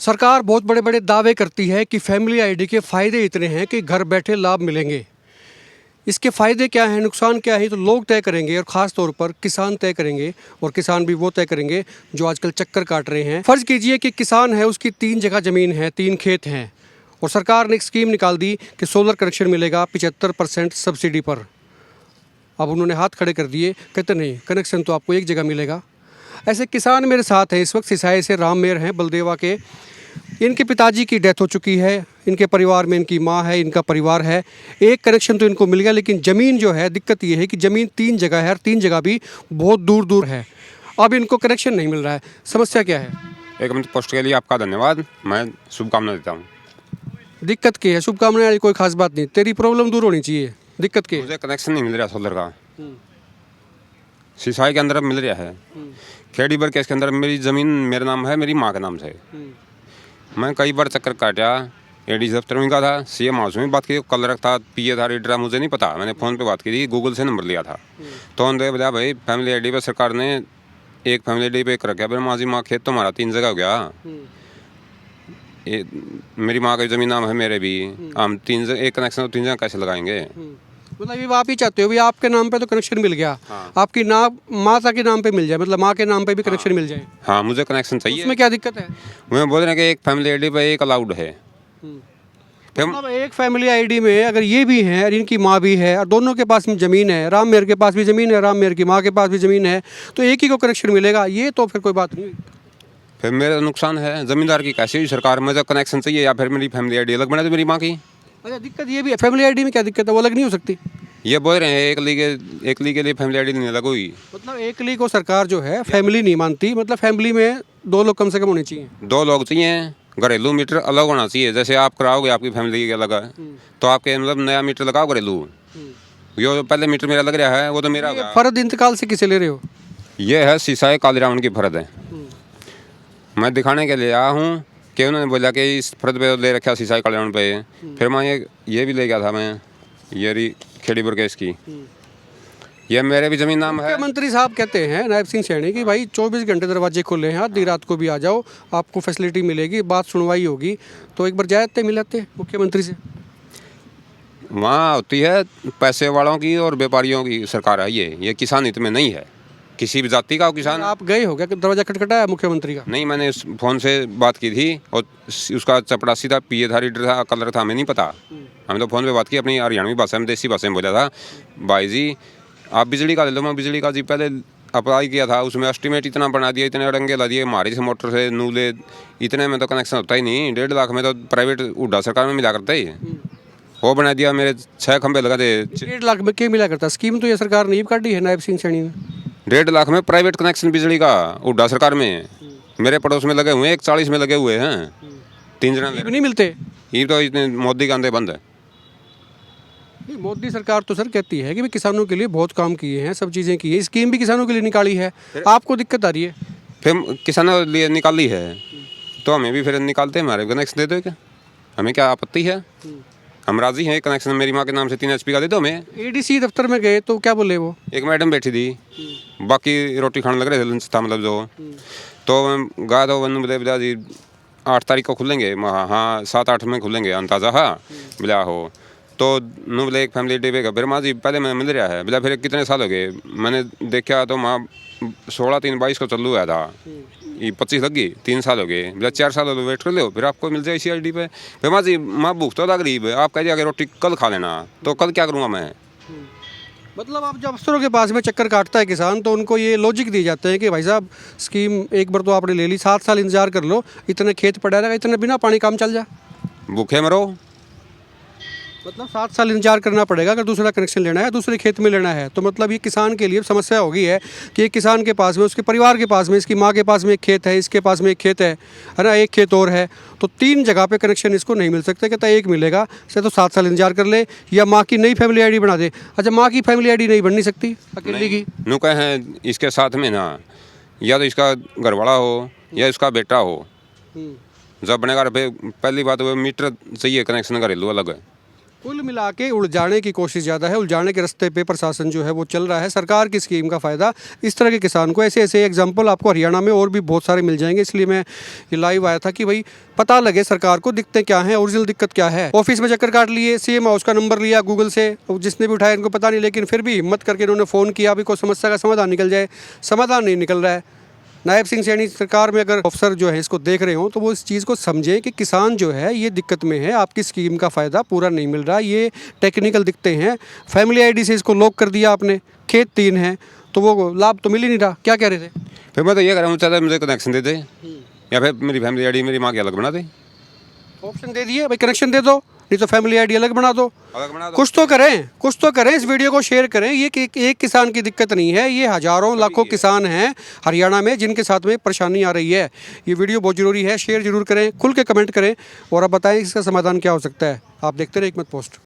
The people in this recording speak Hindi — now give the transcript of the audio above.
सरकार बहुत बड़े बड़े दावे करती है कि फैमिली आईडी के फ़ायदे इतने हैं कि घर बैठे लाभ मिलेंगे। इसके फ़ायदे क्या हैं, नुकसान क्या है, तो लोग तय करेंगे और ख़ास तौर पर किसान तय करेंगे। और किसान भी वो तय करेंगे जो आजकल चक्कर काट रहे हैं। फ़र्ज़ कीजिए कि किसान है, उसकी 3 जगह ज़मीन है, 3 खेत हैं और सरकार ने एक स्कीम निकाल दी कि सोलर कनेक्शन मिलेगा 75% सब्सिडी पर। अब उन्होंने हाथ खड़े कर दिए, कहते नहीं, कनेक्शन तो आपको एक जगह मिलेगा। ऐसे किसान मेरे साथ हैं इस वक्त, सिसाई से राम मेहर हैं, बलदेवा के। इनके पिताजी की डेथ हो चुकी है, इनके परिवार में इनकी माँ है, इनका परिवार है। एक कनेक्शन तो इनको मिल गया, लेकिन ज़मीन जो है, दिक्कत ये है कि ज़मीन 3 जगह है और 3 जगह भी बहुत दूर दूर है। अब इनको कनेक्शन नहीं मिल रहा है। समस्या क्या है? एक मिनट पोस्ट के लिए आपका धन्यवाद। मैं शुभकामना देता हूँ। दिक्कत क्या है? शुभकामनाएं वाली कोई खास बात नहीं, तेरी प्रॉब्लम दूर होनी चाहिए। दिक्कत क्या है? मुझे कनेक्शन नहीं मिल रहा सोलर का। सिसाई के अंदर अब मिल रहा है। खेड़ी बर केस के अंदर मेरी ज़मीन मेरे नाम है, मेरी माँ के नाम से। मैं कई बार चक्कर काटा, एडी दफ्तर में का था, सीएम हाउस में बात की, कल रखा पीए था, रीडर मुझे नहीं पता। मैंने फ़ोन पे बात की थी, गूगल से नंबर लिया था। तो उन्होंने बोला भाई फैमिली आईडी पे सरकार ने एक फैमिली आईडी पे एक रखा। फिर माँ जी माँ खेत तो हमारा 3 जगह हो गया। मेरी माँ की ज़मीन नाम है, मेरे भी। हम एक कनेक्शन तो 3 जगह कैसे लगाएंगे? मतलब ये आप ही चाहते हो भी आपके नाम पे तो कनेक्शन मिल गया। हाँ। आपकी नाम माता के नाम पे मिल जाए, मतलब माँ के नाम पे भी कनेक्शन मिल जाए। हाँ, मुझे कनेक्शन चाहिए। उसमें क्या दिक्कत है? मैं बोल रहे हैं कि एक फैमिली आईडी पे एक अलाउड है। मतलब एक फैमिली आईडी में अगर ये भी है और इनकी माँ भी है और दोनों के पास में ज़मीन है, राम मेहर के पास भी ज़मीन है, राम मेहर की माँ के पास भी ज़मीन है, तो एक ही को कनेक्शन मिलेगा, ये तो फिर कोई बात नहीं हुई। फिर मेरा नुकसान है। ज़मींदार की कैसे हुई सरकार? मुझे कनेक्शन चाहिए या फिर मेरी फैमिली आईडी अलग बना दे मेरी माँ की। अच्छा, दिक्कत ये भी है, फैमिली आईडी में क्या दिक्कत है? वो अलग नहीं हो सकती? ये बोल रहे हैं एक ली के लिए फैमिली आईडी नहीं अलग हुई। मतलब एक ली को सरकार जो है फैमिली नहीं मानती, मतलब फैमिली में 2 लोग कम से कम होने चाहिए। 2 लोग चाहिए। घरेलू मीटर अलग होना चाहिए। जैसे आप कराओगे आपकी फैमिली के अलग है, तो आपके मतलब नया मीटर लगाओ घरेलू। जो पहले मीटर मेरा लग रहा है वो तो मेरा ये होगा। फर्द इंतकाल से किसे ले रहे हो? ये है सिसाई काली रावण की फर्द है। मैं दिखाने के लिए आया हूँ कि उन्होंने बोला कि इस फर्द पे ले रखा सिसाई काली रावण पे। फिर मैं ये भी ले गया था, मैं ये खेड़ी बुरकेश की, ये मेरे भी ज़मीन नाम है। मुख्यमंत्री साहब कहते हैं, नायब सिंह सैनी, कि भाई 24 घंटे दरवाजे खुले हैं, आधी रात को भी आ जाओ, आपको फैसिलिटी मिलेगी, बात सुनवाई होगी। तो एक बार जाते मिलाते मुख्यमंत्री से। वहाँ होती है पैसे वालों की और व्यापारियों की सरकार है। ये किसान हित में नहीं है, किसी भी जाति का किसान। आप गए हो क्या, दरवाजा खटखटाया मुख्यमंत्री का? नहीं, मैंने उस फ़ोन से बात की थी और उसका चपड़ासी था, पीए था, रीडर था, कलर था, हमें नहीं पता। हमने तो फ़ोन पे बात की अपनी हरियाणवी भाषा में, देसी भाषा में बोला था, भाई जी आप बिजली का ले लो। मैं बिजली का जी पहले अप्लाई किया था, उसमें एस्टीमेट इतना बना दिया, इतने अड़ंगे ला दिए, हमारी से मोटर से नूले, इतने में तो कनेक्शन होता ही नहीं। 1.5 लाख में तो प्राइवेट उड्डा सरकार में मिला करता ही। वो बना दिया, मेरे 6 खंभे लगा दे। 1.5 लाख में क्या मिला करता? स्कीम तो ये सरकार ने काटी है नायब सिंह सैनी ने। 1.5 लाख में प्राइवेट कनेक्शन बिजली का उड्डा सरकार में। मेरे पड़ोस में लगे हुए हैं, 140 में लगे हुए हैं, 3 जना नहीं मिलते। ये तो इतने मोदी का अंधे बंद है। मोदी सरकार तो सर कहती है कि भी किसानों के लिए बहुत काम किए हैं, सब चीज़ें की है, स्कीम भी किसानों के लिए निकाली है। आपको दिक्कत आ रही है? फिर किसानों के लिए निकाली है तो हमें भी फिर निकालते हैं, हमारे कनेक्शन दे दो। क्या हमें क्या आपत्ति है? हम राजी हैं। कनेक्शन मेरी माँ के नाम से 3 HP का दे दो हमें। एडीसी दफ्तर में गए तो क्या बोले वो? एक मैडम बैठी थी, बाकी रोटी खाने लग रहे थे, लंच था मतलब जो। तो गा दो वन बोले बिला जी 8 तारीख को खुलेंगे। हाँ 7-8 में खुलेंगे अंदाजा। हाँ बिला हो तो नू बोले एक फैमिली डे का। फिर माँ जी पहले मैं मिल रहा है बिला, फिर कितने साल हो गए? मैंने देखा तो माँ 16/3/22 को चालू हुआ था, ये 25 लग गई, 3 साल हो गए। बिला 4 साल वेट कर लो, फिर आपको मिल जाए इसी ID पे। फिर माँ जी माँ भूख तो लग रही है, आप कह दिया कि रोटी कल खा लेना, तो कल क्या करूँगा मैं? मतलब आप जब अफसरों के पास में चक्कर काटता है किसान, तो उनको ये लॉजिक दिए जाते हैं कि भाई साहब स्कीम एक बार तो आपने ले ली, 7 साल इंतजार कर लो, इतने खेत पड़ा रहेगा, इतने बिना पानी काम चल जा, भूखे मरो। मतलब 7 साल इंतजार करना पड़ेगा अगर दूसरा कनेक्शन लेना है, दूसरे खेत में लेना है। तो मतलब ये किसान के लिए समस्या हो गई है कि एक किसान के पास में, उसके परिवार के पास में, इसकी माँ के पास में एक खेत है, इसके पास में एक खेत है ना, एक खेत और है, तो 3 जगह पे कनेक्शन इसको नहीं मिल सकते। कहता है एक मिलेगा, से तो 7 साल इंतजार कर ले या माँ की नई फैमिली ID बना दे। अच्छा, माँ की फैमिली ID नहीं बन नहीं सकती अकेली की? नुका है इसके साथ में ना, या तो इसका घरवाला हो या इसका बेटा हो। जब बनेगा पहली बात वो मीटर चाहिए कनेक्शन घरेलू अलग है। कुल मिला के उलझाने की कोशिश ज़्यादा है, उलझाने के रास्ते पे प्रशासन जो है वो चल रहा है। सरकार की स्कीम का फ़ायदा इस तरह के किसान को, ऐसे ऐसे एग्जांपल आपको हरियाणा में और भी बहुत सारे मिल जाएंगे। इसलिए मैं ये लाइव आया था कि भाई पता लगे सरकार को दिक्कतें क्या हैं, ओरिजिनल दिक्कत क्या है। ऑफिस में चक्कर काट लिए, सीएम हाउस का नंबर लिया गूगल से, जिसने भी उठाया इनको पता नहीं, लेकिन फिर भी हिम्मत करके इन्होंने फ़ोन किया भी कोई समस्या का समाधान निकल जाए। समाधान नहीं निकल रहा है। नायब सिंह सैनी सरकार में अगर अफसर जो है इसको देख रहे हो तो वो इस चीज़ को समझें कि किसान जो है ये दिक्कत में है, आपकी स्कीम का फ़ायदा पूरा नहीं मिल रहा, ये टेक्निकल दिक्कतें हैं। फैमिली आईडी से इसको लॉक कर दिया आपने, खेत 3 है तो वो लाभ तो मिल ही नहीं रहा। क्या कह रहे थे? फिर मैं तो ये कह रहा हूँ, चाहता मुझे कनेक्शन दे दे, या फिर मेरी फैमिली आईडी मेरी माँ की अलग बना दे। ऑप्शन दे दिए भाई, कनेक्शन दे दो, नहीं तो फैमिली आईडी अलग बना दो। अलग बना दो। कुछ तो करें, कुछ तो करें। इस वीडियो को शेयर करें। ये कि एक किसान की दिक्कत नहीं है, ये हज़ारों लाखों किसान हैं हरियाणा में जिनके साथ में परेशानी आ रही है। ये वीडियो बहुत ज़रूरी है, शेयर जरूर करें, खुल के कमेंट करें और अब बताएं इसका समाधान क्या हो सकता है। आप देखते रहे एक मत पोस्ट।